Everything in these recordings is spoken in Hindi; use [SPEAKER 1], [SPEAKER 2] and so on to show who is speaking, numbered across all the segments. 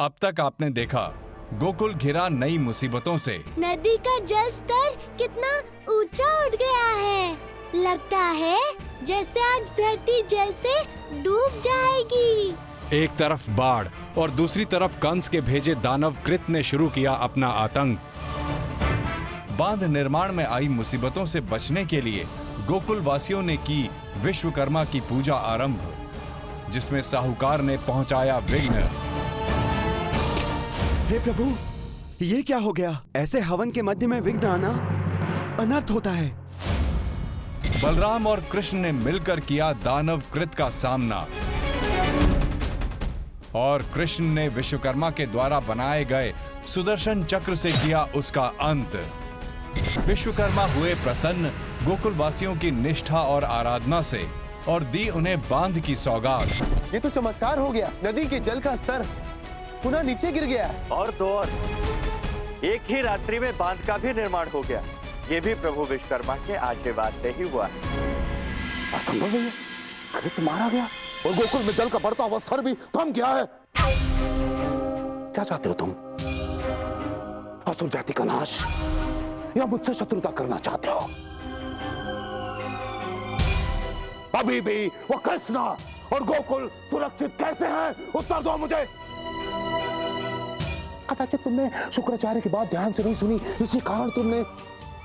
[SPEAKER 1] अब तक आपने देखा गोकुल घिरा नई मुसीबतों से।
[SPEAKER 2] नदी का जल स्तर कितना ऊंचा उठ गया है। लगता है जैसे आज धरती जल से डूब जाएगी।
[SPEAKER 1] एक तरफ बाढ़ और दूसरी तरफ कंस के भेजे दानव कृत ने शुरू किया अपना आतंक। बांध निर्माण में आई मुसीबतों से बचने के लिए गोकुल वासियों ने की विश्वकर्मा की पूजा आरंभ, जिसमें साहूकार ने पहुंचाया विघ्न।
[SPEAKER 3] हे प्रभु, ये क्या हो गया? ऐसे हवन के मध्य में विघ्न आना अनर्थ होता है।
[SPEAKER 1] बलराम और कृष्ण ने मिलकर किया दानव कृत का सामना और कृष्ण ने विश्वकर्मा के द्वारा बनाए गए सुदर्शन चक्र से किया उसका अंत। विश्वकर्मा हुए प्रसन्न गोकुल वासियों की निष्ठा और आराधना से और दी उन्हें बांध की सौगात।
[SPEAKER 4] ये तो चमत्कार हो गया। नदी के जल का स्तर पुनः नीचे गिर गया।
[SPEAKER 5] और तो और एक ही रात्रि में बांध का भी निर्माण हो गया। ये भी प्रभु विश्वकर्मा के आशीर्वाद से ही हुआ।
[SPEAKER 6] असंभव है, कृत मारा गया और गोकुल में जल का बढ़ता हुआ स्तर भी थम गया है। क्या चाहते हो तुम? असुर जाति का नाश या मुझसे शत्रुता करना चाहते हो? अभी भी वो कृष्ण और गोकुल सुरक्षित कैसे हैं? उत्तर दो मुझे। कदाचित तुमने शुक्राचार्य की बात ध्यान से नहीं सुनी, इसी कारण तुमने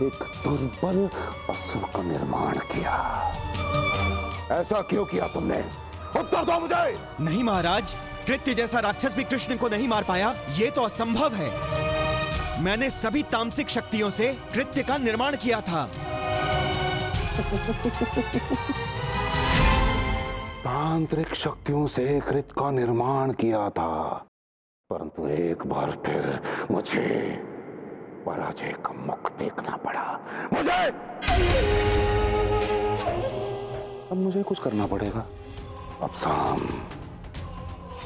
[SPEAKER 6] एक दुर्बल असुर का निर्माण किया। ऐसा क्यों किया तुमने? उत्तर दो मुझे।
[SPEAKER 3] नहीं महाराज, कृत्य जैसा राक्षस भी कृष्ण को नहीं मार पाया, ये तो असंभव है। मैंने सभी तामसिक शक्तियों से कृत्य का निर्माण किया था।
[SPEAKER 6] तांत्रिक शक्तियों से कृत का निर्माण किया था, परंतु एक बार फिर मुझे पराजय का मुख देखना पड़ा। अब मुझे कुछ करना पड़ेगा। अब साम,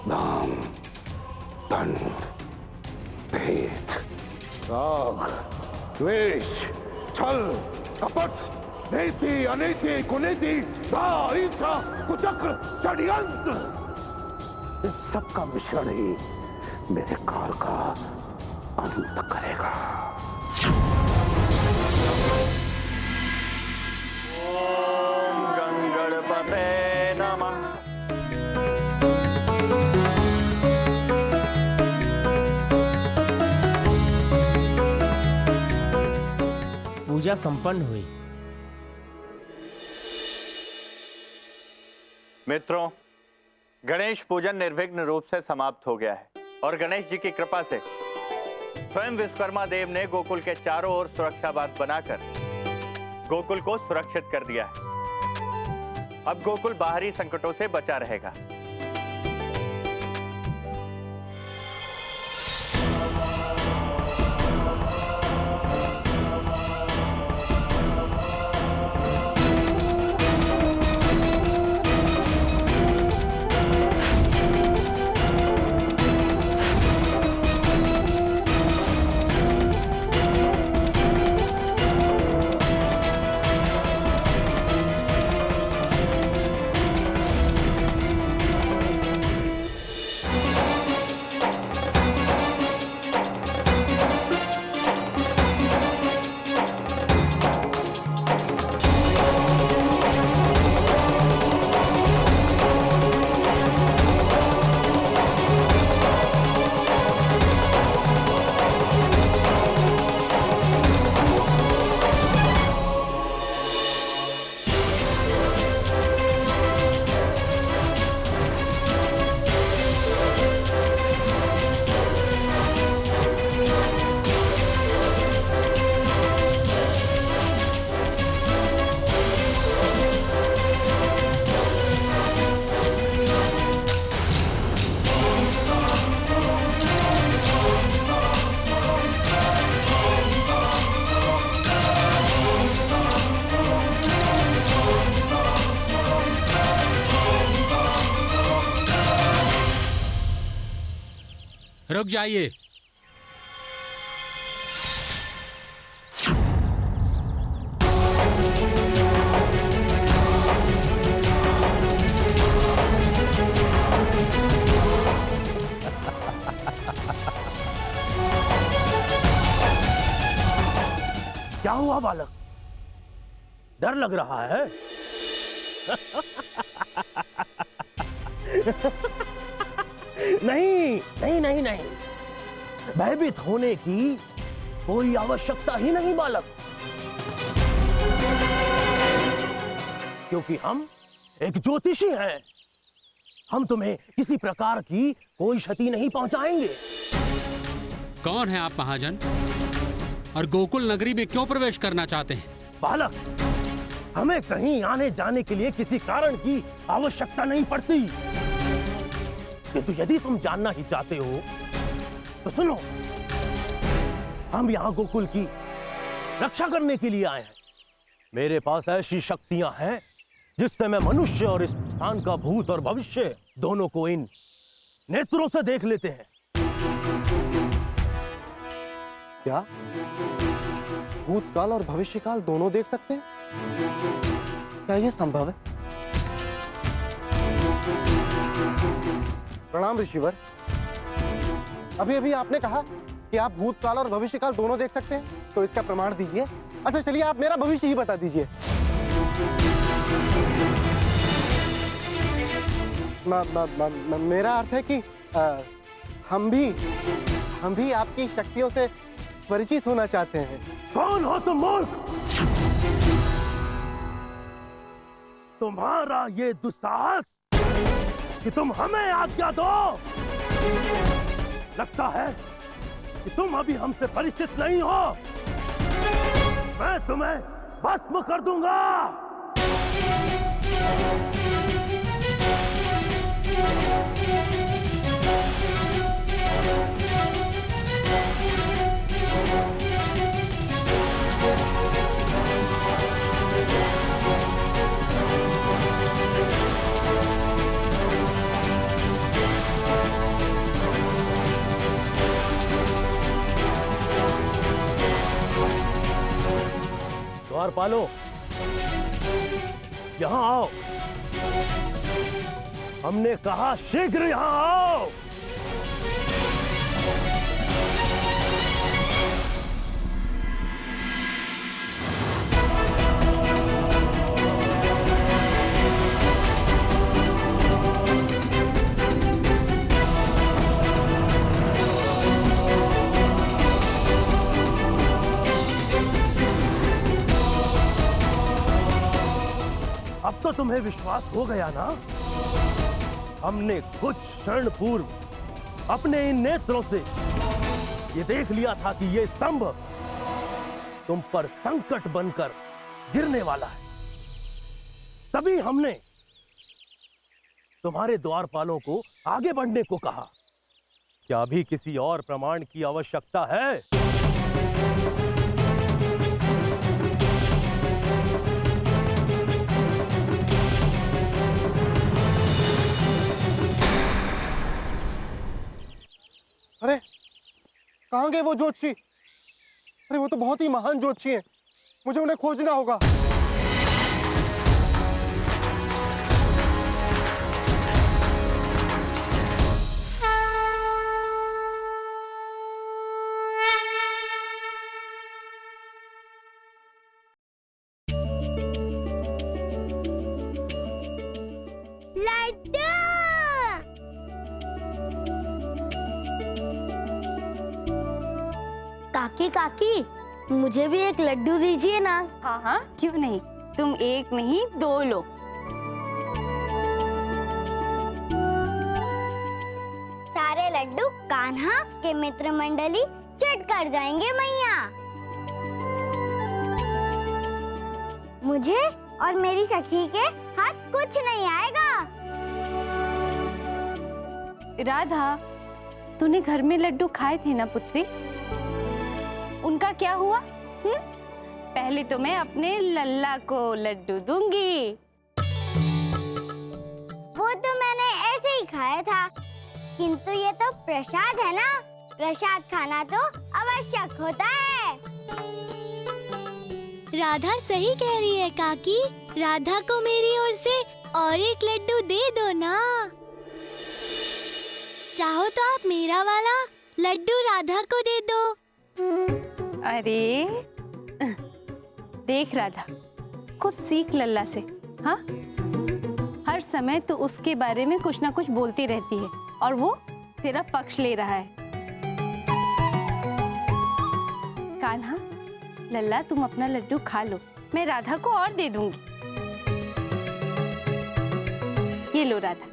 [SPEAKER 6] दाम, दंड, भेद, राग, द्वेष, छल, कपट, नीति, अनीति, कुनीति, ईर्ष्या, कुचक्र, षड्यंत्र, इन सब का मिश्रण ही मेरे काल का अंत करेगा।
[SPEAKER 5] ओम गंगणपते नमः।
[SPEAKER 7] पूजा संपन्न हुई।
[SPEAKER 5] मित्रों, गणेश पूजन निर्विघ्न रूप से समाप्त हो गया है और गणेश जी की कृपा से स्वयं विश्वकर्मा देव ने गोकुल के चारों ओर सुरक्षा बांध बनाकर गोकुल को सुरक्षित कर दिया है। अब गोकुल बाहरी संकटों से बचा रहेगा।
[SPEAKER 7] रुक जाइए।
[SPEAKER 8] वाह बालक, डर लग रहा है। नहीं नहीं नहीं नहीं, भयभीत होने की कोई आवश्यकता ही नहीं बालक, क्योंकि हम एक ज्योतिषी हैं। हम तुम्हें किसी प्रकार की कोई क्षति नहीं पहुंचाएंगे।
[SPEAKER 7] कौन है आप महाजन, और गोकुल नगरी में क्यों प्रवेश करना चाहते हैं?
[SPEAKER 8] बालक, हमें कहीं आने जाने के लिए किसी कारण की आवश्यकता नहीं पड़ती, किंतु यदि तुम जानना ही चाहते हो तो सुनो। हम यहाँ गोकुल की रक्षा करने के लिए आए हैं। मेरे पास ऐसी शक्तियां हैं जिससे मैं मनुष्य और इस स्थान का भूत और भविष्य दोनों को इन नेत्रों से देख लेते हैं।
[SPEAKER 4] क्या भूतकाल और भविष्यकाल दोनों देख सकते हैं? क्या यह संभव है? प्रणाम ऋषिवर। अभी अभी आपने कहा कि आप भूतकाल और भविष्यकाल दोनों देख सकते हैं, तो इसका प्रमाण दीजिए। अच्छा चलिए, आप मेरा भविष्य ही बता दीजिए। मेरा अर्थ है कि हम भी आपकी शक्तियों से परिचित होना चाहते हैं।
[SPEAKER 8] कौन हो तुम मूर्ख? तुम्हारा ये दुस्साहस कि तुम हमें आज्ञा दो। लगता है कि तुम अभी हमसे परिचित नहीं हो। मैं तुम्हें भस्म कर दूंगा। द्वारपालो, यहां आओ। हमने कहा शीघ्र यहां आओ। अब तो तुम्हें विश्वास हो गया ना? हमने कुछ क्षण पूर्व अपने इन नेत्रों से ये देख लिया था कि ये स्तंभ तुम पर संकट बनकर गिरने वाला है। तभी हमने तुम्हारे द्वारपालों को आगे बढ़ने को कहा। क्या अभी किसी और प्रमाण की आवश्यकता है?
[SPEAKER 4] अरे कहाँ गए वो ज्योतिषी? अरे वो तो बहुत ही महान ज्योतिषी हैं। मुझे उन्हें खोजना होगा।
[SPEAKER 2] काकी काकी, मुझे भी एक लड्डू दीजिए ना।
[SPEAKER 9] हाँ हाँ, क्यों नहीं। तुम एक नहीं 2 लो।
[SPEAKER 2] सारे लड्डू कान्हा के मित्र मंडली चट कर जाएंगे मैया। मुझे और मेरी सखी के हाथ कुछ नहीं आएगा।
[SPEAKER 9] राधा, तूने घर में लड्डू खाए थे ना पुत्री? उनका क्या हुआ? पहले तो मैं अपने लल्ला को लड्डू दूंगी।
[SPEAKER 2] वो तो मैंने ऐसे ही खाया था, किंतु ये तो प्रसाद है ना। प्रसाद खाना तो आवश्यक होता है। राधा सही कह रही है काकी। राधा को मेरी ओर से और एक लड्डू दे दो ना। चाहो तो आप मेरा वाला लड्डू राधा को दे दो।
[SPEAKER 9] अरे देख राधा, कुछ सीख लल्ला से। हाँ, हर समय तो उसके बारे में कुछ ना कुछ बोलती रहती है और वो तेरा पक्ष ले रहा है। कान्हा, लल्ला तुम अपना लड्डू खा लो, मैं राधा को और दे दूंगी। ये लो राधा।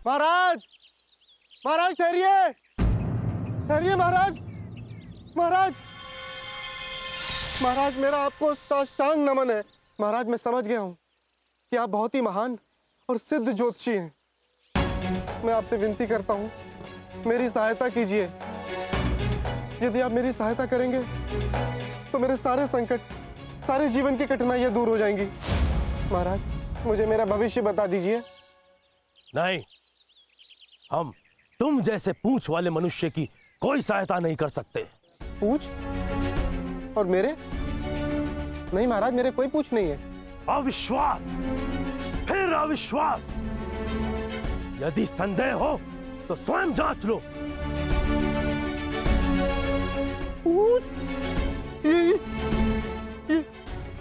[SPEAKER 4] महाराज, महाराज ठहरिए, ठहरिए महाराज, महाराज, महाराज मेरा आपको साष्टांग नमन है। महाराज मैं समझ गया हूँ कि आप बहुत ही महान और सिद्ध ज्योतिषी हैं। मैं आपसे विनती करता हूँ, मेरी सहायता कीजिए। यदि आप मेरी सहायता करेंगे तो मेरे सारे संकट, सारे जीवन की कठिनाइयाँ दूर हो जाएंगी। महाराज मुझे मेरा भविष्य बता दीजिए।
[SPEAKER 8] नहीं, हम तुम जैसे पूंछ वाले मनुष्य की कोई सहायता नहीं कर सकते।
[SPEAKER 4] पूछ? और मेरे? नहीं महाराज, मेरे कोई पूछ नहीं है।
[SPEAKER 8] अविश्वास, फिर अविश्वास। यदि संदेह हो तो स्वयं जांच लो।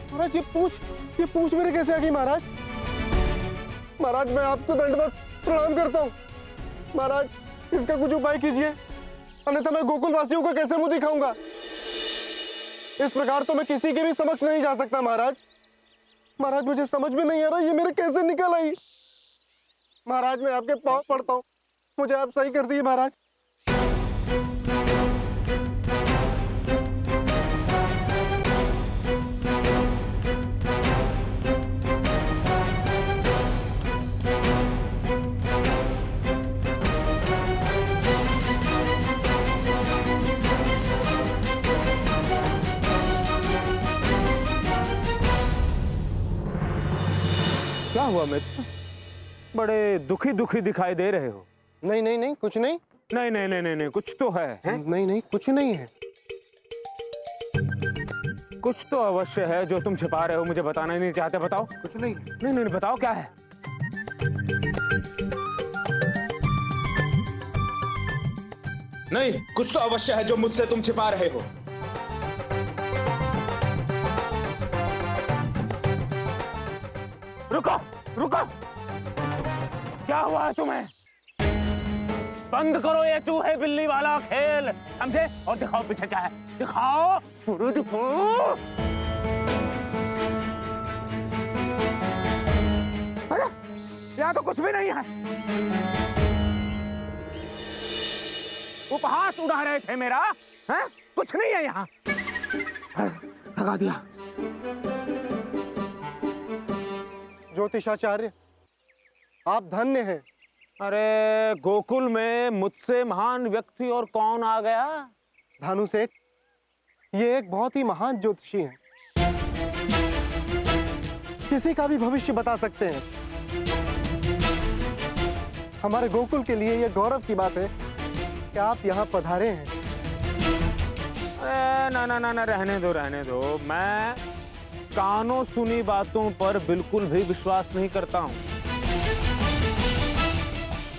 [SPEAKER 4] महाराज ये पूछ मेरे कैसे आ गई महाराज? महाराज मैं आपको दंडवत प्रणाम करता हूँ। महाराज इसका कुछ उपाय कीजिए, अन्यथा मैं गोकुल वासियों को कैसे मुंह दिखाऊंगा? इस प्रकार तो मैं किसी के भी समक्ष नहीं जा सकता महाराज। महाराज मुझे समझ में नहीं आ रहा ये मेरे कैसे निकल आई। महाराज मैं आपके पांव पड़ता हूँ, मुझे आप सही कर दिए महाराज।
[SPEAKER 10] क्या हुआ मित्र? बड़े दुखी दुखी दिखाई दे रहे हो।
[SPEAKER 4] नहीं नहीं नहीं, कुछ नहीं।
[SPEAKER 10] नहीं नहीं नहीं नहीं, नहीं कुछ तो है,
[SPEAKER 4] नहीं नहीं कुछ नहीं है।
[SPEAKER 10] कुछ तो अवश्य है जो तुम छिपा रहे हो, मुझे बताना ही नहीं चाहते। बताओ।
[SPEAKER 4] कुछ नहीं।
[SPEAKER 10] नहीं नहीं बताओ क्या है।
[SPEAKER 11] नहीं, कुछ तो अवश्य है जो मुझसे तुम छिपा रहे हो।
[SPEAKER 10] रुको रुको, क्या हुआ है तुम्हें? बंद करो ये चूहे बिल्ली वाला खेल, समझे? और दिखाओ पीछे क्या है, दिखाओ, दिखाओ। अरे यहाँ तो कुछ भी नहीं है। उपहास उड़ा रहे थे मेरा, हैं? कुछ नहीं है यहाँ। भगा दिया।
[SPEAKER 4] ज्योतिषाचार्य आप धन्य हैं।
[SPEAKER 10] अरे गोकुल में मुझसे महान व्यक्ति और कौन आ गया?
[SPEAKER 4] भानु सेठ, ये एक बहुत ही महान ज्योतिषी हैं। किसी का भी भविष्य बता सकते हैं। हमारे गोकुल के लिए ये गौरव की बात है कि आप यहाँ पधारे हैं।
[SPEAKER 10] अरे ना ना ना ना, रहने दो रहने दो। मैं कानों सुनी बातों पर बिल्कुल भी विश्वास नहीं करता हूँ।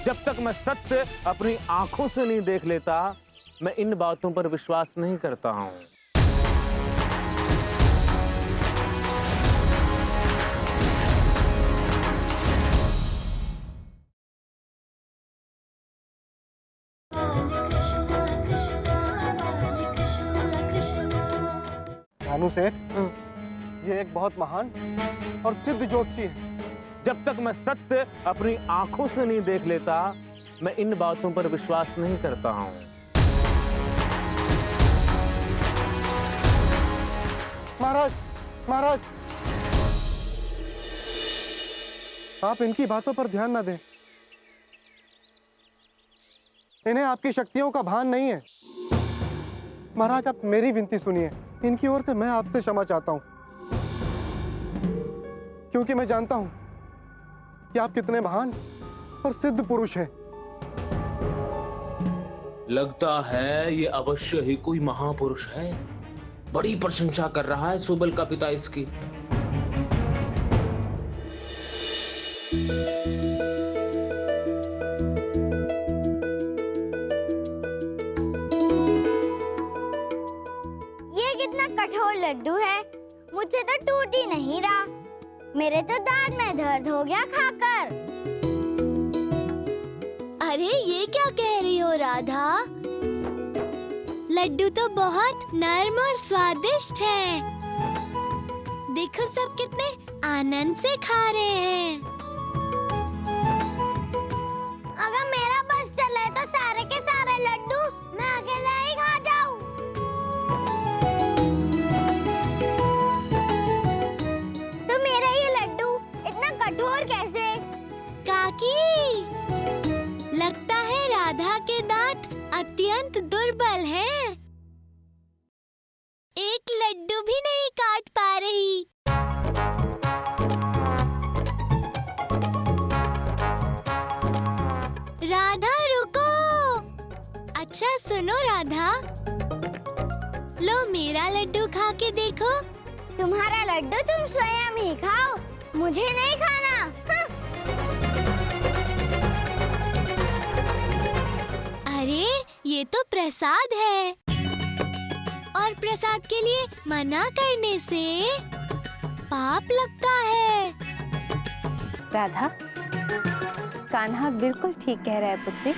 [SPEAKER 10] जब तक मैं सत्य अपनी आंखों से नहीं देख लेता, मैं इन बातों पर विश्वास नहीं करता हूँ।
[SPEAKER 4] भानु सेठ, ये एक बहुत महान और सिद्ध ज्योतिषी है।
[SPEAKER 10] जब तक मैं सत्य अपनी आंखों से नहीं देख लेता, मैं इन बातों पर विश्वास नहीं करता हूँ।
[SPEAKER 4] महाराज, महाराज, आप इनकी बातों पर ध्यान ना दें। इन्हें आपकी शक्तियों का भान नहीं है। महाराज आप मेरी विनती सुनिए। इनकी ओर से मैं आपसे क्षमा चाहता हूं, क्योंकि मैं जानता हूं कि आप कितने महान और सिद्ध पुरुष हैं।
[SPEAKER 11] लगता है ये अवश्य ही कोई महापुरुष है। बड़ी प्रशंसा कर रहा है सुबल का पिता इसकी।
[SPEAKER 2] ये कितना कठोर लड्डू है, मुझसे तो टूट ही नहीं रहा। मेरे तो दांत में दर्द हो गया खाकर। अरे ये क्या कह रही हो राधा? लड्डू तो बहुत नरम और स्वादिष्ट है। देखो सब कितने आनंद से खा रहे हैं। अगर मेरा बस चले तो सारे के सारे लड्डू मैं अकेला ही खा जाऊं। तो मेरा ये लड्डू इतना कठोर कैसे? काकी, लगता है राधा के दांत अत्यंत दुर्बल हैं। एक लड्डू भी नहीं काट पा रही। राधा रुको। अच्छा सुनो राधा, लो मेरा लड्डू खा के देखो। तुम्हारा लड्डू तुम स्वयं ही खाओ, मुझे नहीं खाना। अरे ये तो प्रसाद है, और प्रसाद के लिए मना करने से पाप लगता है।
[SPEAKER 9] राधा, कान्हा बिल्कुल ठीक कह रहा है पुत्री।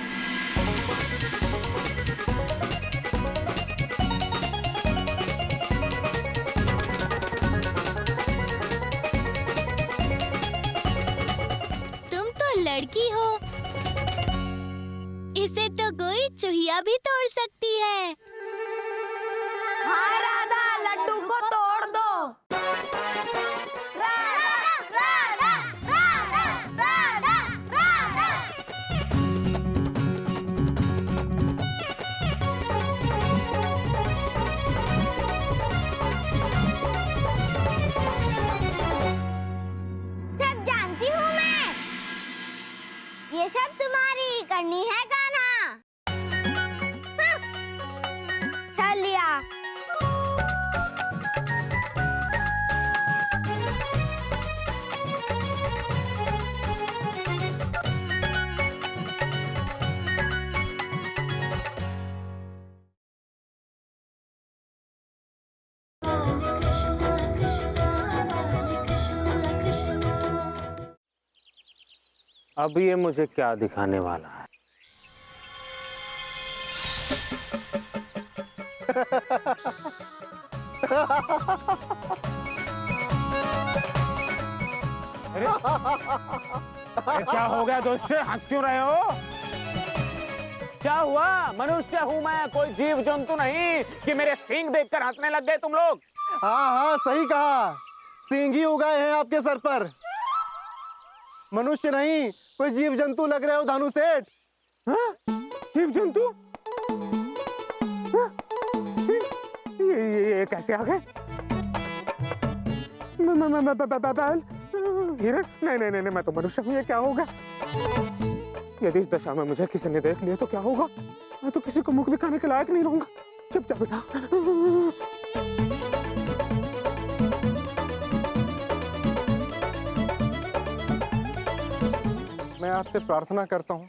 [SPEAKER 2] तुम तो लड़की हो, इसे तो कोई चूहिया भी तोड़ सकती है।
[SPEAKER 9] हाँ राधा, लड्डू को तोड़ दो।
[SPEAKER 2] सब जानती हूँ मैं, ये सब तुम्हारी करनी है कान्हा। हाँ, चल लिया।
[SPEAKER 10] अब ये मुझे क्या दिखाने वाला है? अरे क्या हो गया दोस्त, हंस क्यों रहे हो? क्या हुआ? मनुष्य हूँ मैं, कोई जीव जंतु नहीं कि मेरे सींग देखकर हंसने लग गए तुम लोग।
[SPEAKER 4] हाँ हाँ सही कहा, सींग ही उगाए हैं आपके सर पर। मनुष्य नहीं, कोई जीव जंतु लग रहे हो धानु सेठ।
[SPEAKER 10] हाँ? जीव जंतु? हाँ? ये कैसे आ गए? नहीं, मैं तो मनुष्य हूँ, ये क्या होगा? यदि इस दशा में मुझे किसी ने देख लिया तो क्या होगा? मैं तो किसी को मुख दिखाने के लायक नहीं रहूंगा। चुप जा बेटा।
[SPEAKER 4] मैं आपसे प्रार्थना करता हूँ,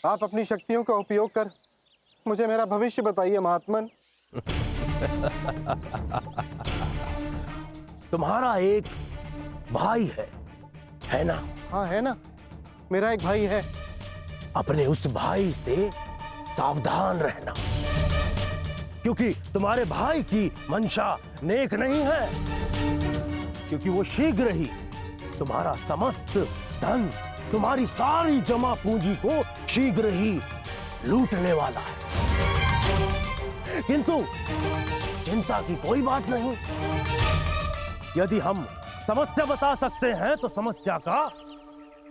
[SPEAKER 4] आप अपनी शक्तियों का उपयोग कर मुझे मेरा भविष्य बताइए महात्मन।
[SPEAKER 8] तुम्हारा एक भाई है ना?
[SPEAKER 4] हाँ है ना, मेरा एक भाई है।
[SPEAKER 8] अपने उस भाई से सावधान रहना, क्योंकि तुम्हारे भाई की मंशा नेक नहीं है, क्योंकि वो शीघ्र ही तुम्हारा समस्त धन, तुम्हारी सारी जमा पूंजी को शीघ्र ही लूटने वाला है। किंतु चिंता की कोई बात नहीं, यदि हम समस्या बता सकते हैं तो समस्या का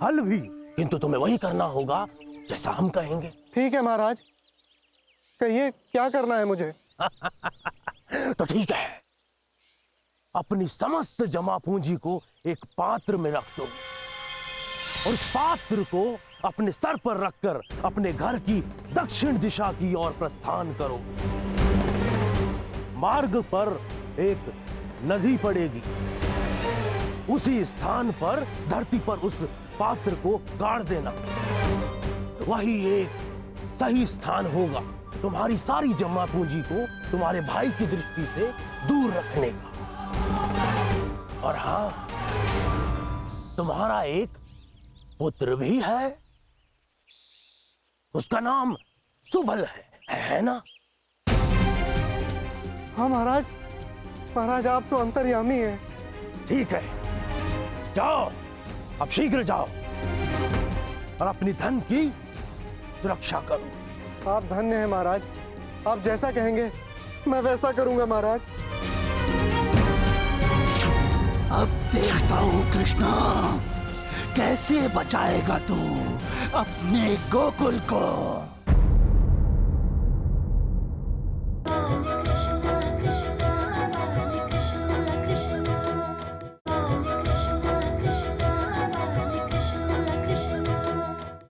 [SPEAKER 8] हल भी, किंतु तुम्हें वही करना होगा जैसा हम कहेंगे।
[SPEAKER 4] ठीक है महाराज, कहिए क्या करना है मुझे।
[SPEAKER 8] तो ठीक है, अपनी समस्त जमा पूंजी को एक पात्र में रख दो और पात्र को अपने सर पर रखकर अपने घर की दक्षिण दिशा की ओर प्रस्थान करो। मार्ग पर एक नदी पड़ेगी। उसी स्थान पर धरती पर उस पात्र को गाड़ देना। वही एक सही स्थान होगा तुम्हारी सारी जमा पूंजी को तुम्हारे भाई की दृष्टि से दूर रखने का। और हाँ, तुम्हारा एक पुत्र भी है, उसका नाम सुबल है ना?
[SPEAKER 4] हाँ महाराज, महाराज आप तो अंतर्यामी हैं।
[SPEAKER 8] ठीक है, जाओ, अब शीघ्र जाओ और अपनी धन की सुरक्षा करो।
[SPEAKER 4] आप धन्य हैं महाराज, आप जैसा कहेंगे मैं वैसा करूंगा महाराज।
[SPEAKER 6] अब देखता हूँ कृष्णा, कैसे बचाएगा तू अपने गोकुल को।